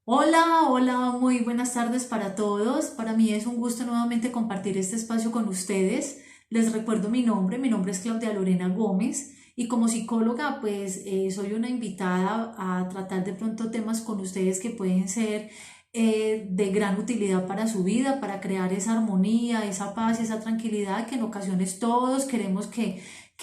Hola, hola, muy buenas tardes para todos. Para mí es un gusto nuevamente compartir este espacio con ustedes. Les recuerdo mi nombre es Claudia Lorena Gómez y como psicóloga pues soy una invitada a tratar de pronto temas con ustedes que pueden ser de gran utilidad para su vida, para crear esa armonía, esa paz, esa tranquilidad que en ocasiones todos queremos que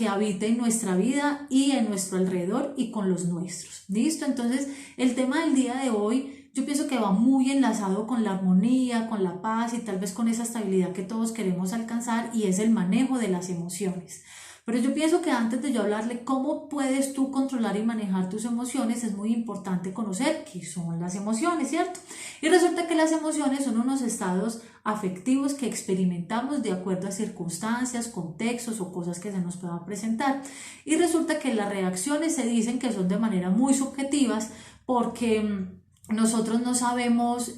habite en nuestra vida y en nuestro alrededor y con los nuestros. ¿Listo? Entonces, el tema del día de hoy yo pienso que va muy enlazado con la armonía, con la paz y tal vez con esa estabilidad que todos queremos alcanzar y es el manejo de las emociones. Pero yo pienso que antes de yo hablarle cómo puedes tú controlar y manejar tus emociones, es muy importante conocer qué son las emociones, ¿cierto? Y resulta que las emociones son unos estados afectivos que experimentamos de acuerdo a circunstancias, contextos o cosas que se nos puedan presentar. Y resulta que las reacciones se dicen que son de manera muy subjetivas porque nosotros no sabemos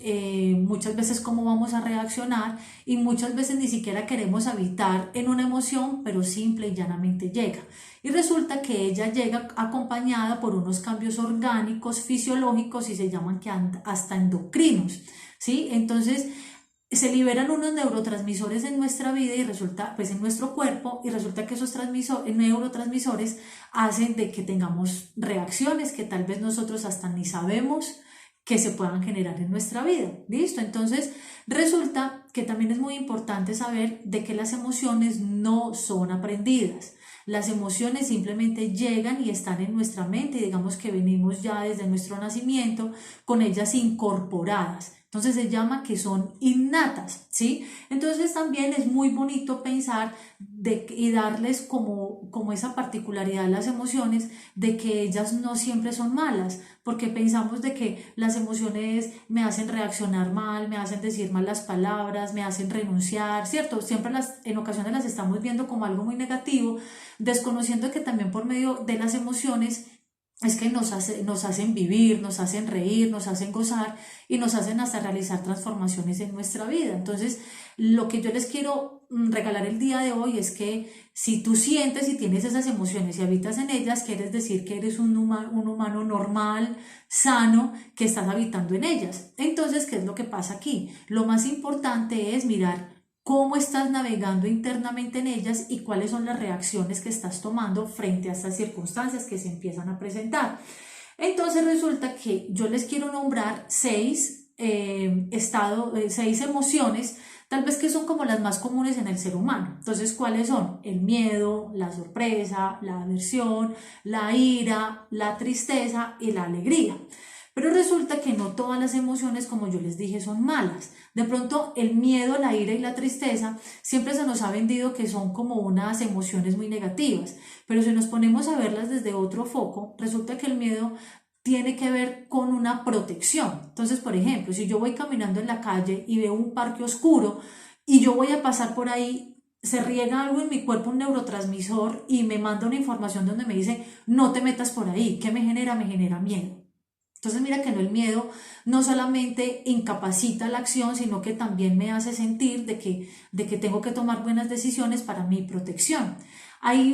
muchas veces cómo vamos a reaccionar y muchas veces ni siquiera queremos habitar en una emoción, pero simple y llanamente llega. Y resulta que ella llega acompañada por unos cambios orgánicos, fisiológicos y se llaman que hasta endocrinos, ¿sí? Entonces se liberan unos neurotransmisores en nuestra vida y resulta, pues en nuestro cuerpo, y resulta que esos neurotransmisores hacen de que tengamos reacciones que tal vez nosotros hasta ni sabemos que se puedan generar en nuestra vida. ¿Listo? Entonces, resulta que también es muy importante saber de que las emociones no son aprendidas. Las emociones simplemente llegan y están en nuestra mente, y digamos que venimos ya desde nuestro nacimiento con ellas incorporadas. Entonces se llama que son innatas, ¿sí? Entonces también es muy bonito pensar y darles como esa particularidad a las emociones de que ellas no siempre son malas, porque pensamos de que las emociones me hacen reaccionar mal, me hacen decir mal las palabras, me hacen renunciar, ¿cierto? Siempre en ocasiones las estamos viendo como algo muy negativo, desconociendo que también por medio de las emociones es que nos hacen vivir, nos hacen reír, nos hacen gozar y nos hacen hasta realizar transformaciones en nuestra vida. Entonces, lo que yo les quiero regalar el día de hoy es que si tú sientes y tienes esas emociones y habitas en ellas, quieres decir que eres un humano normal, sano, que estás habitando en ellas. Entonces, ¿qué es lo que pasa aquí? Lo más importante es mirar cómo estás navegando internamente en ellas y cuáles son las reacciones que estás tomando frente a estas circunstancias que se empiezan a presentar. Entonces resulta que yo les quiero nombrar seis emociones, tal vez que son como las más comunes en el ser humano. Entonces, ¿cuáles son? El miedo, la sorpresa, la aversión, la ira, la tristeza y la alegría. Pero resulta que no todas las emociones, como yo les dije, son malas. De pronto, el miedo, la ira y la tristeza siempre se nos ha vendido que son como unas emociones muy negativas. Pero si nos ponemos a verlas desde otro foco, resulta que el miedo tiene que ver con una protección. Entonces, por ejemplo, si yo voy caminando en la calle y veo un parque oscuro y yo voy a pasar por ahí, se riega algo en mi cuerpo, un neurotransmisor, y me manda una información donde me dice, no te metas por ahí. ¿Qué me genera? Me genera miedo. Entonces mira que no, el miedo no solamente incapacita la acción, sino que también me hace sentir de que tengo que tomar buenas decisiones para mi protección. Hay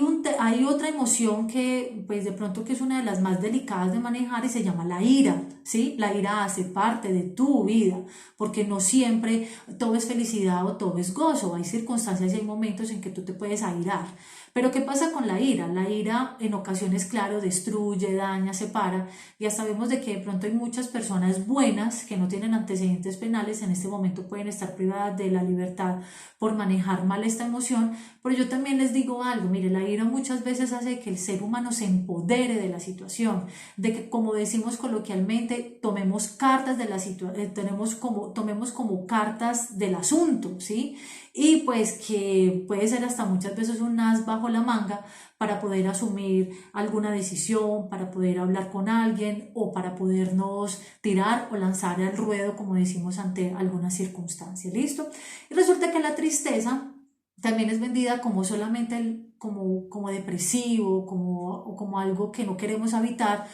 otra emoción que pues de pronto que es una de las más delicadas de manejar y se llama la ira, ¿sí? La ira hace parte de tu vida, porque no siempre todo es felicidad o todo es gozo, hay circunstancias y hay momentos en que tú te puedes airar. Pero ¿qué pasa con la ira? La ira en ocasiones, claro, destruye, daña, separa y hasta vemos de que de pronto hay muchas personas buenas que no tienen antecedentes penales, en este momento pueden estar privadas de la libertad por manejar mal esta emoción, pero yo también les digo algo, mire, la ira muchas veces hace que el ser humano se empodere de la situación, de que como decimos coloquialmente, tomemos cartas de la situación, tomemos como cartas del asunto, ¿sí? Y pues que puede ser hasta muchas veces un as bajo la manga para poder asumir alguna decisión, para poder hablar con alguien o para podernos tirar o lanzar al ruedo, como decimos, ante alguna circunstancia. ¿Listo? Y resulta que la tristeza también es vendida como solamente como depresivo, como algo que no queremos habitar,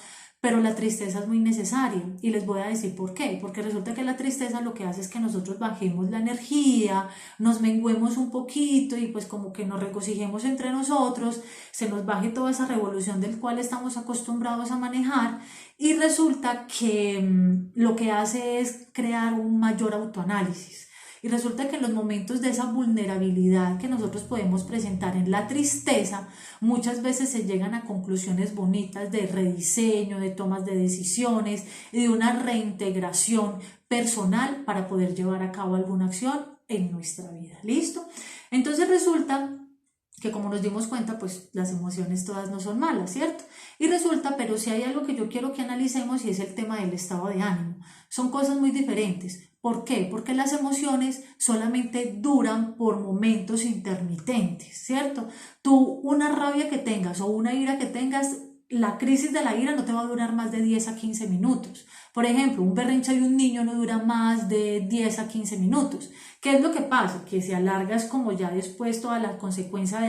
pero la tristeza es muy necesaria y les voy a decir por qué, porque resulta que la tristeza lo que hace es que nosotros bajemos la energía, nos menguemos un poquito y pues como que nos regocijemos entre nosotros, se nos baje toda esa revolución del cual estamos acostumbrados a manejar y resulta que lo que hace es crear un mayor autoanálisis. Y resulta que en los momentos de esa vulnerabilidad que nosotros podemos presentar en la tristeza, muchas veces se llegan a conclusiones bonitas de rediseño, de tomas de decisiones y de una reintegración personal para poder llevar a cabo alguna acción en nuestra vida. ¿Listo? Entonces resulta que como nos dimos cuenta, pues las emociones todas no son malas, ¿cierto? Y resulta, pero si hay algo que yo quiero que analicemos y es el tema del estado de ánimo. Son cosas muy diferentes. ¿Por qué? Porque las emociones solamente duran por momentos intermitentes, ¿cierto? Tú una rabia que tengas o una ira que tengas, la crisis de la ira no te va a durar más de 10 a 15 minutos. Por ejemplo, un berrinche de un niño no dura más de 10 a 15 minutos. ¿Qué es lo que pasa? Que se alarga es como ya después toda la consecuencia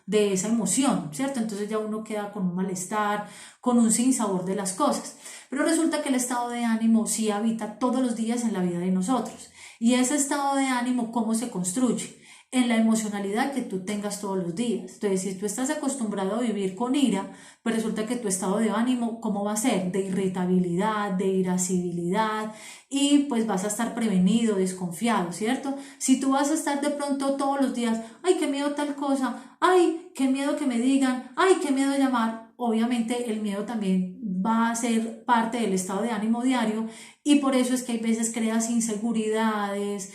de esa emoción, ¿cierto? Entonces ya uno queda con un malestar, con un sinsabor de las cosas. Pero resulta que el estado de ánimo sí habita todos los días en la vida de nosotros. Y ese estado de ánimo, ¿cómo se construye? En la emocionalidad que tú tengas todos los días. Entonces, si tú estás acostumbrado a vivir con ira, pues resulta que tu estado de ánimo, ¿cómo va a ser? De irritabilidad, de irascibilidad y pues vas a estar prevenido, desconfiado, ¿cierto? Si tú vas a estar de pronto todos los días, ay, qué miedo tal cosa, ay, qué miedo que me digan, ay, qué miedo llamar, obviamente el miedo también va a ser parte del estado de ánimo diario y por eso es que hay veces creas inseguridades,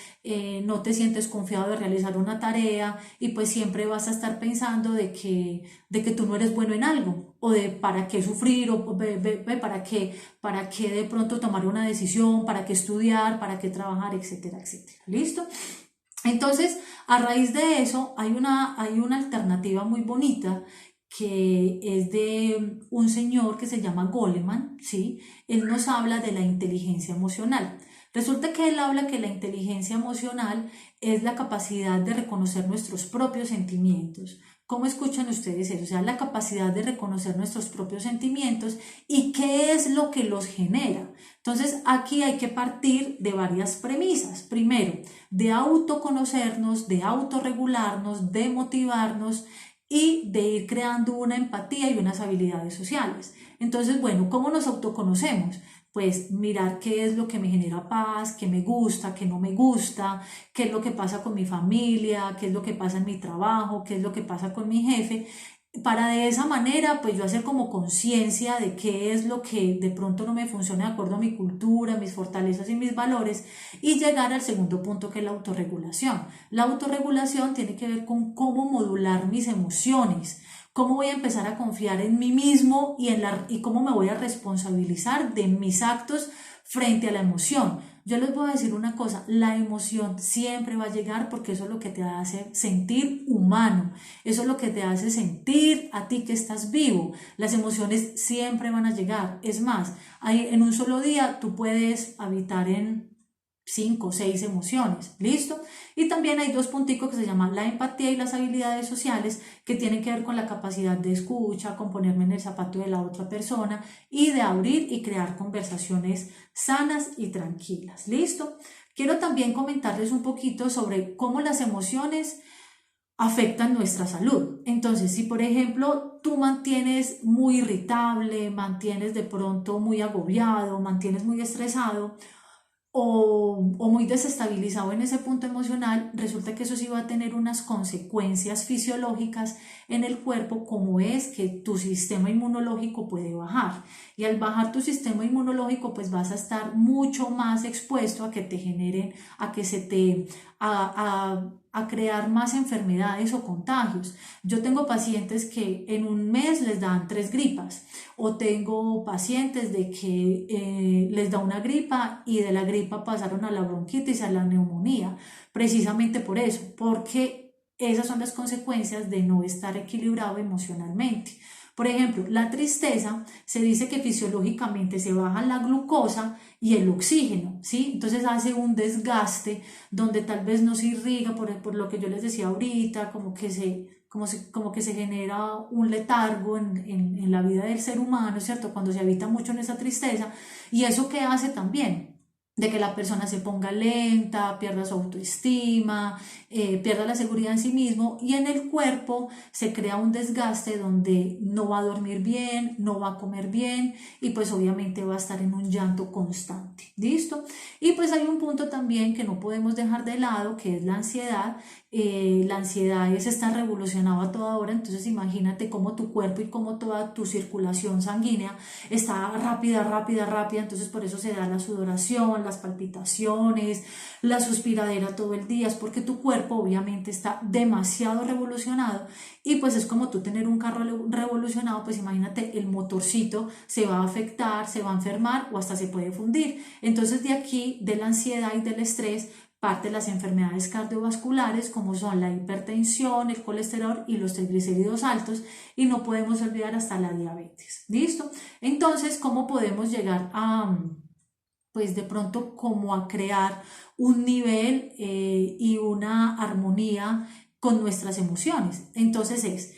no te sientes confiado de realizar una tarea y pues siempre vas a estar pensando de que tú no eres bueno en algo o de para qué sufrir o para qué de pronto tomar una decisión, para qué estudiar, para qué trabajar, etcétera, etcétera. ¿Listo? Entonces, a raíz de eso hay una alternativa muy bonita que es de un señor que se llama Goleman, ¿sí? Él nos habla de la inteligencia emocional. Resulta que él habla que la inteligencia emocional es la capacidad de reconocer nuestros propios sentimientos. ¿Cómo escuchan ustedes eso? O sea, la capacidad de reconocer nuestros propios sentimientos y qué es lo que los genera. Entonces, aquí hay que partir de varias premisas. Primero, de autoconocernos, de autorregularnos, de motivarnos y de ir creando una empatía y unas habilidades sociales. Entonces, bueno, ¿cómo nos autoconocemos? Pues mirar qué es lo que me genera paz, qué me gusta, qué no me gusta, qué es lo que pasa con mi familia, qué es lo que pasa en mi trabajo, qué es lo que pasa con mi jefe, para de esa manera pues yo hacer como conciencia de qué es lo que de pronto no me funciona de acuerdo a mi cultura, mis fortalezas y mis valores y llegar al segundo punto que es la autorregulación. La autorregulación tiene que ver con cómo modular mis emociones, cómo voy a empezar a confiar en mí mismo y cómo me voy a responsabilizar de mis actos frente a la emoción. Yo les voy a decir una cosa, la emoción siempre va a llegar porque eso es lo que te hace sentir humano, eso es lo que te hace sentir a ti que estás vivo. Las emociones siempre van a llegar. Es más, en un solo día tú puedes habitar en 5 o 6 emociones, ¿listo? Y también hay dos punticos que se llaman la empatía y las habilidades sociales que tienen que ver con la capacidad de escucha, con ponerme en el zapato de la otra persona y de abrir y crear conversaciones sanas y tranquilas, ¿listo? Quiero también comentarles un poquito sobre cómo las emociones afectan nuestra salud. Entonces, si por ejemplo tú mantienes muy irritable, mantienes de pronto muy agobiado, mantienes muy estresado, o muy desestabilizado en ese punto emocional, resulta que eso sí va a tener unas consecuencias fisiológicas en el cuerpo, como es que tu sistema inmunológico puede bajar. Y al bajar tu sistema inmunológico, pues vas a estar mucho más expuesto a que te generen, a que se te, a crear más enfermedades o contagios. Yo tengo pacientes que en un mes les dan 3 gripas o tengo pacientes de que les da una gripa y de la gripa pasaron a la bronquitis, a la neumonía, precisamente por eso, porque esas son las consecuencias de no estar equilibrado emocionalmente. Por ejemplo, la tristeza, se dice que fisiológicamente se baja la glucosa y el oxígeno, ¿sí? Entonces hace un desgaste donde tal vez no se irriga por lo que yo les decía ahorita, como que como que se genera un letargo en la vida del ser humano, ¿cierto? Cuando se habita mucho en esa tristeza. ¿Y eso qué hace también? De que la persona se ponga lenta, pierda su autoestima, pierda la seguridad en sí mismo y en el cuerpo se crea un desgaste donde no va a dormir bien, no va a comer bien y pues obviamente va a estar en un llanto constante. ¿Listo? Y pues hay un punto también que no podemos dejar de lado que es la ansiedad. La ansiedad es estar revolucionado a toda hora, entonces imagínate cómo tu cuerpo y cómo toda tu circulación sanguínea está rápida, rápida, rápida, entonces por eso se da la sudoración, las palpitaciones, la suspiradera todo el día, es porque tu cuerpo obviamente está demasiado revolucionado y pues es como tú tener un carro revolucionado, pues imagínate el motorcito se va a afectar, se va a enfermar o hasta se puede fundir. Entonces de aquí, de la ansiedad y del estrés, parte de las enfermedades cardiovasculares como son la hipertensión, el colesterol y los triglicéridos altos y no podemos olvidar hasta la diabetes. ¿Listo? Entonces, ¿cómo podemos llegar a, pues de pronto, como a crear un nivel y una armonía con nuestras emociones? Entonces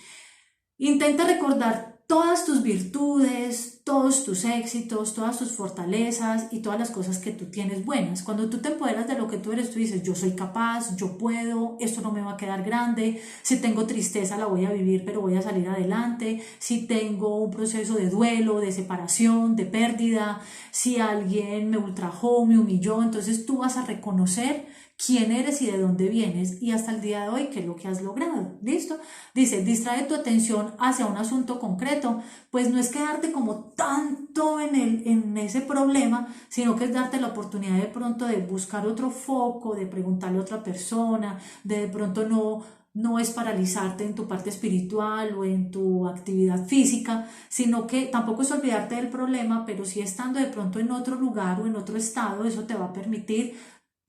intenta recordar todas tus virtudes, todos tus éxitos, todas tus fortalezas y todas las cosas que tú tienes buenas. Cuando tú te empoderas de lo que tú eres, tú dices, yo soy capaz, yo puedo, esto no me va a quedar grande, si tengo tristeza la voy a vivir, pero voy a salir adelante, si tengo un proceso de duelo, de separación, de pérdida, si alguien me ultrajó, me humilló, entonces tú vas a reconocer quién eres y de dónde vienes y hasta el día de hoy qué es lo que has logrado. ¿Listo? Dice, distrae tu atención hacia un asunto concreto, pues no es quedarte como tanto en ese problema, sino que es darte la oportunidad de pronto de buscar otro foco, de preguntarle a otra persona, de pronto no es paralizarte en tu parte espiritual o en tu actividad física, sino que tampoco es olvidarte del problema, pero sí estando de pronto en otro lugar o en otro estado, eso te va a permitir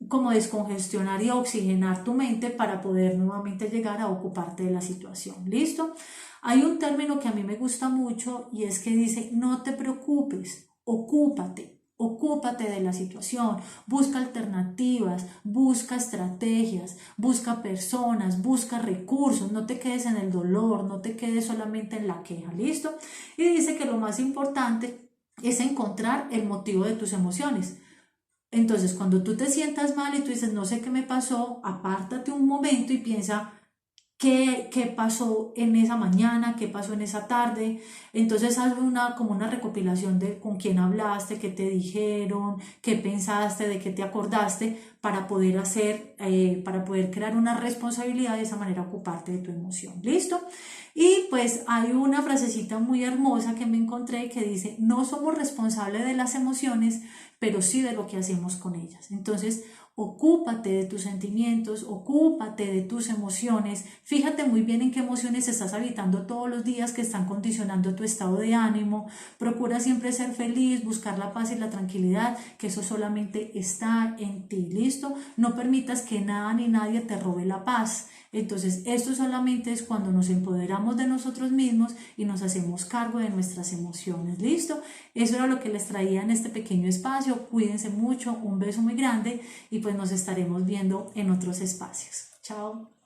como descongestionar y oxigenar tu mente para poder nuevamente llegar a ocuparte de la situación. ¿Listo? Hay un término que a mí me gusta mucho y es que dice, no te preocupes, ocúpate. Ocúpate de la situación, busca alternativas, busca estrategias, busca personas, busca recursos, no te quedes en el dolor, no te quedes solamente en la queja, ¿listo? Y dice que lo más importante es encontrar el motivo de tus emociones. Entonces, cuando tú te sientas mal y tú dices, no sé qué me pasó, apártate un momento y piensa qué pasó en esa mañana, qué pasó en esa tarde. Entonces, haz como una recopilación de con quién hablaste, qué te dijeron, qué pensaste, de qué te acordaste, para poder crear una responsabilidad y de esa manera ocuparte de tu emoción. ¿Listo? Y pues hay una frasecita muy hermosa que me encontré que dice, no somos responsables de las emociones, pero sí de lo que hacemos con ellas. Entonces, ocúpate de tus sentimientos, ocúpate de tus emociones, fíjate muy bien en qué emociones estás habitando todos los días que están condicionando tu estado de ánimo, procura siempre ser feliz, buscar la paz y la tranquilidad, que eso solamente está en ti, ¿listo? No permitas que nada ni nadie te robe la paz. Entonces, esto solamente es cuando nos empoderamos de nosotros mismos y nos hacemos cargo de nuestras emociones, ¿listo? Eso era lo que les traía en este pequeño espacio. Cuídense mucho, un beso muy grande y pues nos estaremos viendo en otros espacios. Chao.